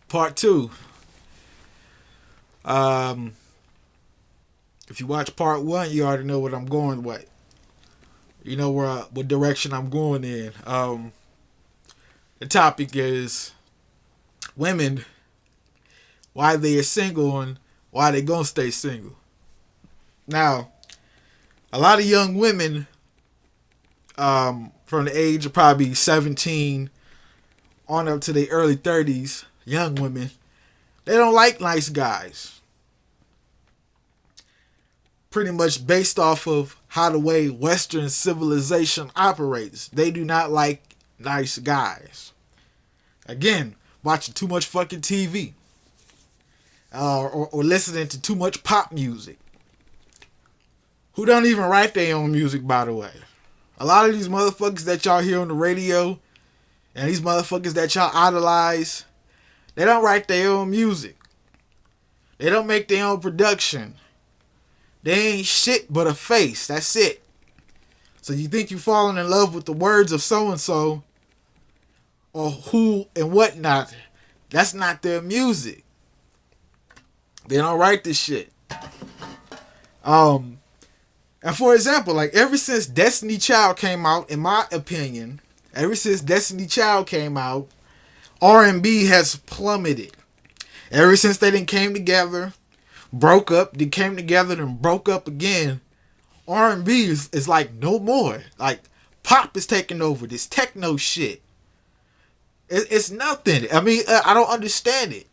Part two. If you watch part one, you already know what I'm going with. You know what direction I'm going in. The topic is women, why they are single and why they gonna stay single. Now, a lot of young women, from the age of probably 17 on up to their early 30s, young women, they don't like nice guys. Pretty much based off of how the way Western civilization operates. They do not like nice guys. Again, watching too much fucking TV. Or listening to too much pop music. Who don't even write their own music, by the way. A lot of these motherfuckers that y'all hear on the radio, and these motherfuckers that y'all idolize, they don't write their own music. They don't make their own production. They ain't shit but a face. That's it. So you think you falling in love with the words of so-and-so, or who and whatnot. That's not their music. They don't write this shit. And for example, like ever since Destiny Child came out, in my opinion, ever since Destiny Child came out, R&B has plummeted. Ever since they didn't came together, broke up, they came together and broke up again, R&B is like no more. Like pop is taking over. This techno shit. It's nothing. I mean, I don't understand it.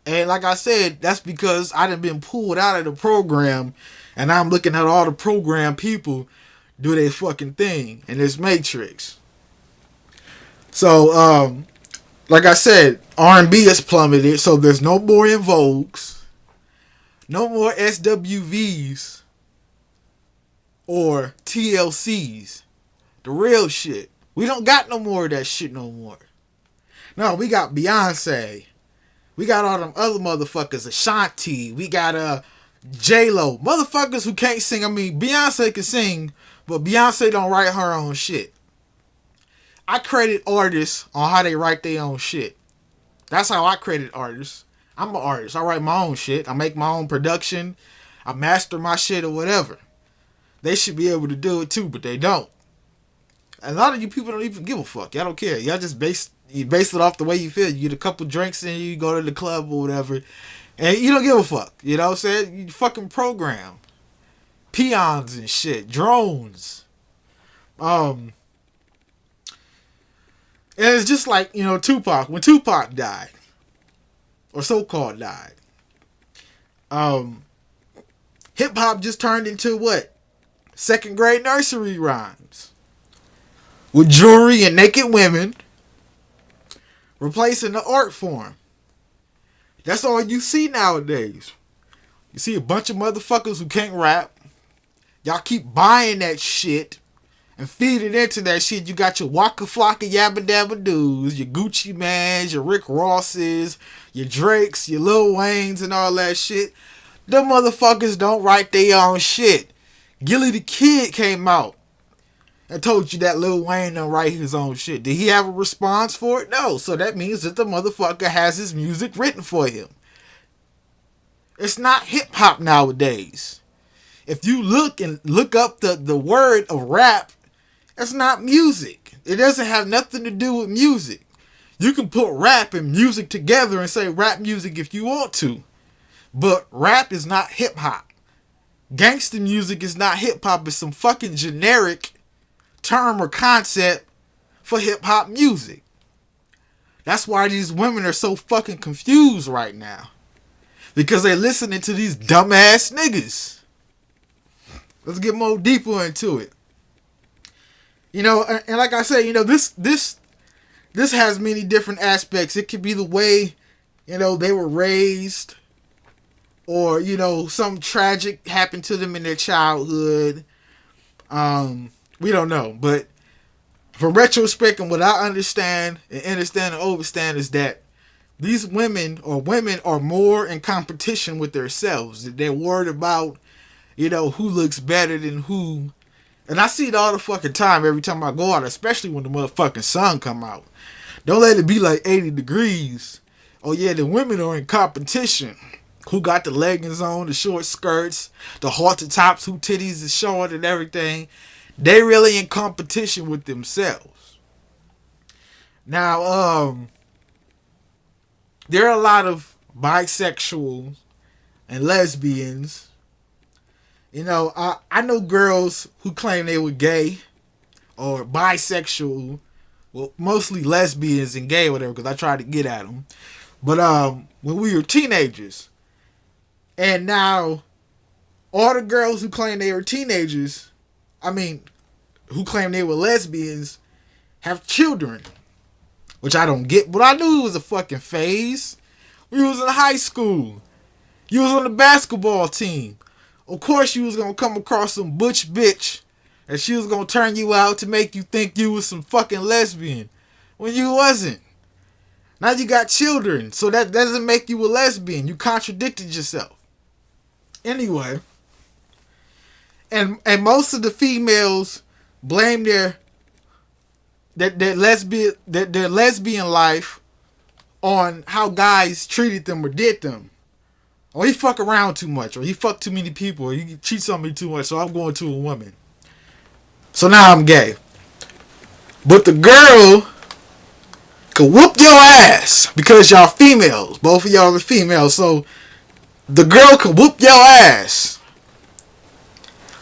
And like I said, that's because I done been pulled out of the program, and I'm looking at all the program people do their fucking thing in this matrix. So, like I said, R&B has plummeted, so there's no more En Vogues, no more SWVs, or TLCs. The real shit. We don't got no more of that shit no more. No, we got Beyonce. We got all them other motherfuckers, Ashanti. We got J-Lo. Motherfuckers who can't sing. I mean, Beyonce can sing, but Beyonce don't write her own shit. I credit artists on how they write their own shit. That's how I credit artists. I'm an artist. I write my own shit. I make my own production. I master my shit or whatever. They should be able to do it too, but they don't. A lot of you people don't even give a fuck. Y'all don't care. Y'all just base it off the way you feel. You get a couple drinks and you go to the club or whatever, and you don't give a fuck. You know what I'm saying? You fucking program. Peons and shit. Drones. And it's just like, you know, Tupac. When Tupac died, or so-called died, hip-hop just turned into what? Second grade nursery rhymes. With jewelry and naked women, replacing the art form. That's all you see nowadays. You see a bunch of motherfuckers who can't rap. Y'all keep buying that shit and feeding into that shit. You got your Waka Flocka Yabba Dabba Doos, your Gucci Mans, your Rick Rosses, your Drakes, your Lil Waynes and all that shit. Them motherfuckers don't write their own shit. Gilly the Kid came out and told you that Lil Wayne don't write his own shit. Did he have a response for it? No. So that means that the motherfucker has his music written for him. It's not hip-hop nowadays. If you look up the word of rap, it's not music. It doesn't have nothing to do with music. You can put rap and music together and say rap music if you want to. But rap is not hip-hop. Gangsta music is not hip-hop. It's some fucking generic term or concept for hip-hop music. That's why these women are so fucking confused right now. Because they're listening to these dumbass niggas. Let's get more deeper into it. You know, and like I said, you know, this has many different aspects. It could be the way, you know, they were raised, or, you know, some tragic happened to them in their childhood. We don't know, but from retrospect and what I understand and understand is that these women are more in competition with themselves. They're worried about, you know, who looks better than who. And I see it all the fucking time every time I go out, especially when the motherfucking sun come out. Don't let it be like 80 degrees Oh yeah, the women are in competition. Who got the leggings on, the short skirts, the halter tops, who titties is showing and everything. They really in competition with themselves. Now, there are a lot of bisexuals and lesbians. You know, I know girls who claim they were gay or bisexual. Well, mostly lesbians and gay or whatever, because I tried to get at them. But when we were teenagers, and now all the girls who claim they were teenagers, who claim they were lesbians, have children. Which I don't get, but I knew it was a fucking phase. We was in high school. You was on the basketball team. Of course you was gonna come across some butch bitch and she was gonna turn you out to make you think you was some fucking lesbian. When you wasn't. Now you got children, so that doesn't make you a lesbian. You contradicted yourself. Anyway. And most of the females blame their lesbian life on how guys treated them or did them. Or he fuck around too much, or he fuck too many people, or he cheats on me too much, so I'm going to a woman. So now I'm gay. But the girl could whoop your ass because y'all females. Both of y'all are females, so the girl could whoop your ass.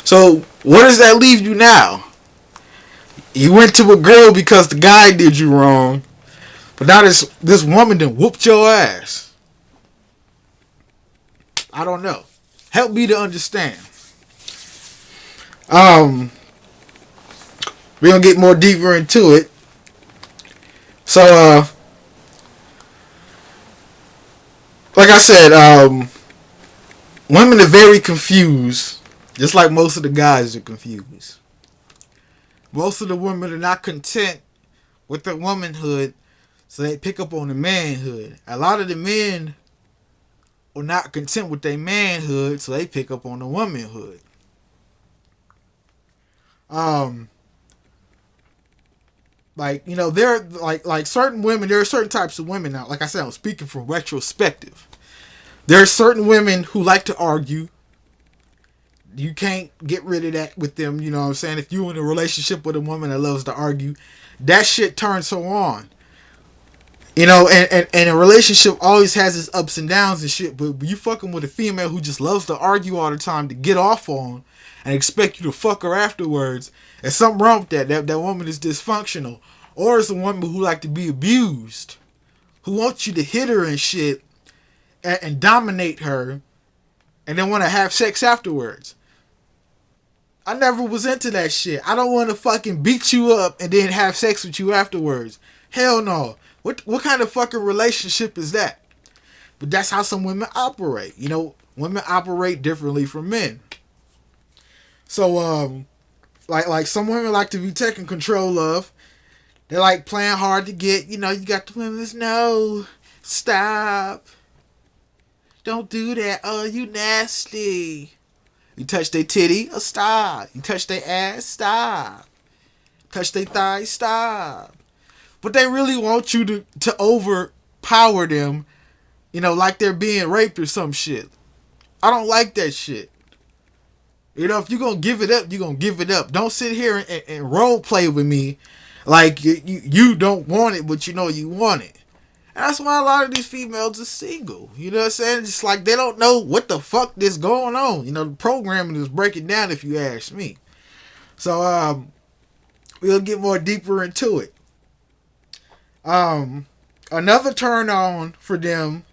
So where does that leave you now? You went to a girl because the guy did you wrong, but now this woman done whooped your ass. I don't know. Help me to understand. We're gonna get more deeper into it. So, like I said, women are very confused, just like most of the guys are confused. Most of the women are not content with their womanhood, so they pick up on the manhood. A lot of the men are not content with their manhood, so they pick up on the womanhood. Like, you know, there are like certain women, there are certain types of women now. Like I said, I'm speaking from retrospective. There are certain women who like to argue. You can't get rid of that with them, you know what I'm saying? If you're in a relationship with a woman that loves to argue, that shit turns her on. You know, and a relationship always has its ups and downs and shit, but you fucking with a female who just loves to argue all the time to get off on and expect you to fuck her afterwards, there's something wrong with that. That woman is dysfunctional. Or it's a woman who like to be abused, who wants you to hit her and shit and dominate her and then want to have sex afterwards. I never was into that shit. I don't want to fucking beat you up and then have sex with you afterwards. Hell no. What kind of fucking relationship is that? But that's how some women operate. You know, women operate differently from men. So, like some women like to be taken control of. They like playing hard to get. You know, you got the women's, no, stop. Don't do that. Oh, you nasty. You touch their titty, oh, stop. You touch their ass, stop. Touch their thighs, stop. But they really want you to overpower them, you know, like they're being raped or some shit. I don't like that shit. You know, if you're going to give it up, you're going to give it up. Don't sit here and role play with me like you don't want it, but you know you want it. And that's why a lot of these females are single. You know what I'm saying? It's like they don't know what the fuck is going on. You know, the programming is breaking down if you ask me. So, we'll get more deeper into it. Another turn on for them,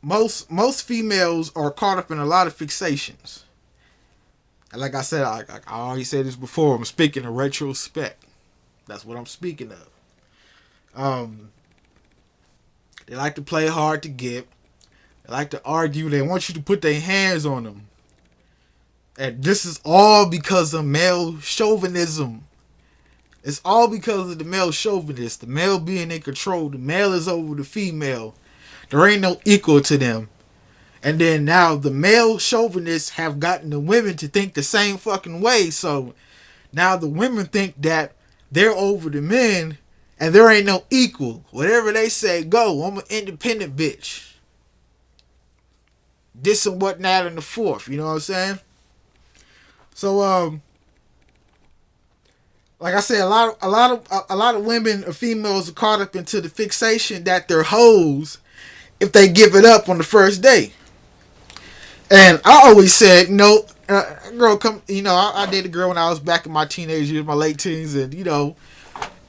most females are caught up in a lot of fixations. And like I said, I already said this before, I'm speaking in retrospect. That's what I'm speaking of. They like to play hard to get. They like to argue. They want you to put their hands on them. And this is all because of male chauvinism. It's all because of the male chauvinist. The male being in control. The male is over the female. There ain't no equal to them. And then now the male chauvinists have gotten the women to think the same fucking way. So now the women think that they're over the men And there ain't no equal. Whatever they say, go. I'm an independent bitch. This and whatnot in the fourth. You know what I'm saying? So, like I said, a lot of women or females are caught up into the fixation that they're hoes if they give it up on the first day. And I always said, girl, come. I dated a girl when I was back in my teenage years, my late teens, and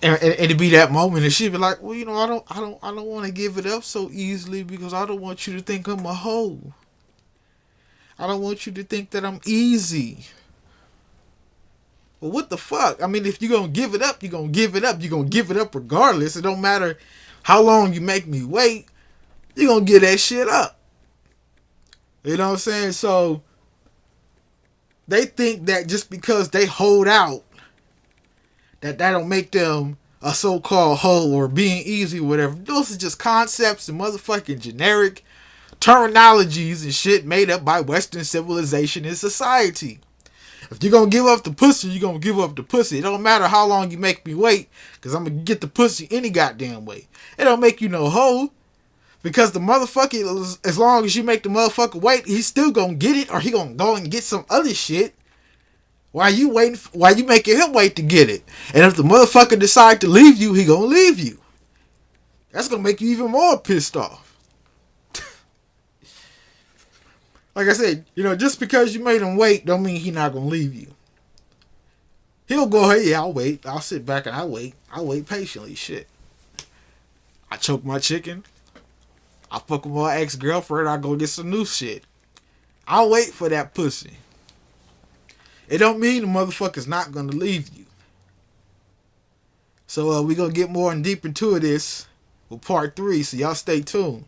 and it'd be that moment, and she'd be like, well, I don't want to give it up so easily because I don't want you to think I'm a hoe. I don't want you to think that I'm easy. Well, what the fuck? I mean, if you're going to give it up, you're going to give it up. You're going to give it up regardless. It don't matter how long you make me wait. You're going to get that shit up. You know what I'm saying? So, they think that just because they hold out, that don't make them a so-called hoe or being easy or whatever. Those are just concepts and motherfucking generic terminologies and shit made up by Western civilization and society. If you're going to give up the pussy, you're going to give up the pussy. It don't matter how long you make me wait, because I'm going to get the pussy any goddamn way. It don't make you no hoe, because the motherfucker, as long as you make the motherfucker wait, he's still going to get it, or he going to go and get some other shit while you making him wait to get it. And if the motherfucker decide to leave you, he going to leave you. That's going to make you even more pissed off. Like I said, just because you made him wait don't mean he not going to leave you. He'll go, hey, yeah, I'll wait. I'll sit back and I'll wait. I'll wait patiently. Shit. I choke my chicken. I fuck with my ex-girlfriend. I go get some new shit. I'll wait for that pussy. It don't mean the motherfucker's not going to leave you. So we going to get more and deep into this with part 3. So y'all stay tuned.